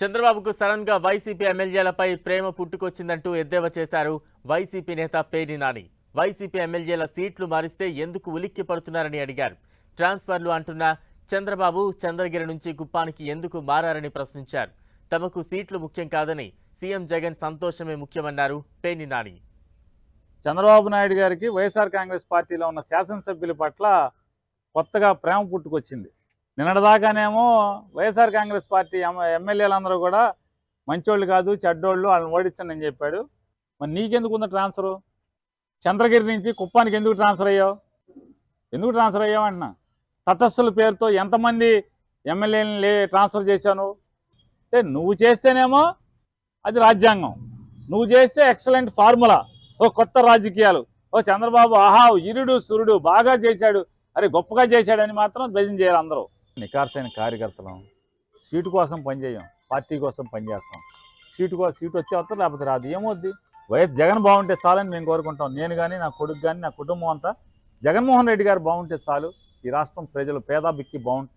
చంద్రబాబుకు సడన్ గా వైసీపీ ఎమ్మెల్యేలపై ప్రేమ పుట్టుకొచ్చిందంటూ ఎద్దేవా చేశారు వైసీపీ నేత పేర్ని నాని. వైసీపీ ఎమ్మెల్యేల సీట్లు మారిస్తే ఎందుకు ఉలిక్కి పడుతున్నారని అడిగారు. ట్రాన్స్ఫర్లు అంటున్న చంద్రబాబు చంద్రగిరి నుంచి కుప్పానికి ఎందుకు మారారని ప్రశ్నించారు. తమకు సీట్లు ముఖ్యం కాదని సీఎం జగన్ సంతోషమే ముఖ్యమన్నారు పేర్ని నాని. చంద్రబాబు నాయుడు గారికి వైఎస్ఆర్ కాంగ్రెస్ పార్టీలో ఉన్న శాసనసభ్యుల పట్ల కొత్తగా ప్రేమ పుట్టుకొచ్చింది. నిన్నటిదాకానేమో వైఎస్ఆర్ కాంగ్రెస్ పార్టీ ఎమ్మెల్యేలందరూ కూడా మంచోళ్ళు కాదు, చెడ్డోళ్ళు, వాళ్ళని ఓడించండి అని చెప్పాడు. మరి నీకెందుకు ఉంది ట్రాన్స్ఫరు? చంద్రగిరి నుంచి కుప్పానికి ఎందుకు ట్రాన్స్ఫర్ అయ్యావు? ఎందుకు ట్రాన్స్ఫర్ అయ్యావు అంటున్నా. తటస్థుల పేరుతో ఎంతమంది ఎమ్మెల్యేలని ట్రాన్స్ఫర్ చేశాను అంటే, నువ్వు చేస్తేనేమో అది రాజ్యాంగం, నువ్వు చేస్తే ఎక్సలెంట్ ఫార్ములా, ఓ కొత్త రాజకీయాలు, ఓ చంద్రబాబు ఆహా ఇరుడు సురుడు బాగా చేశాడు, అరే గొప్పగా చేశాడని మాత్రం భజన చేయాలి అందరూ. నికార్సైన కార్యకర్తలం సీటు కోసం పనిచేయం, పార్టీ కోసం పనిచేస్తాం. సీటు వచ్చే వస్తారు, లేకపోతే రాదు. ఏమవుద్ది? వైఎస్ జగన్ బాగుంటే చాలని మేము కోరుకుంటాం. నేను కానీ, నా కొడుకు కానీ, నా కుటుంబం అంతా జగన్మోహన్ రెడ్డి గారు బాగుంటే చాలు. ఈ రాష్ట్రం ప్రజలు పేద బిక్కి బాగుంటుంది.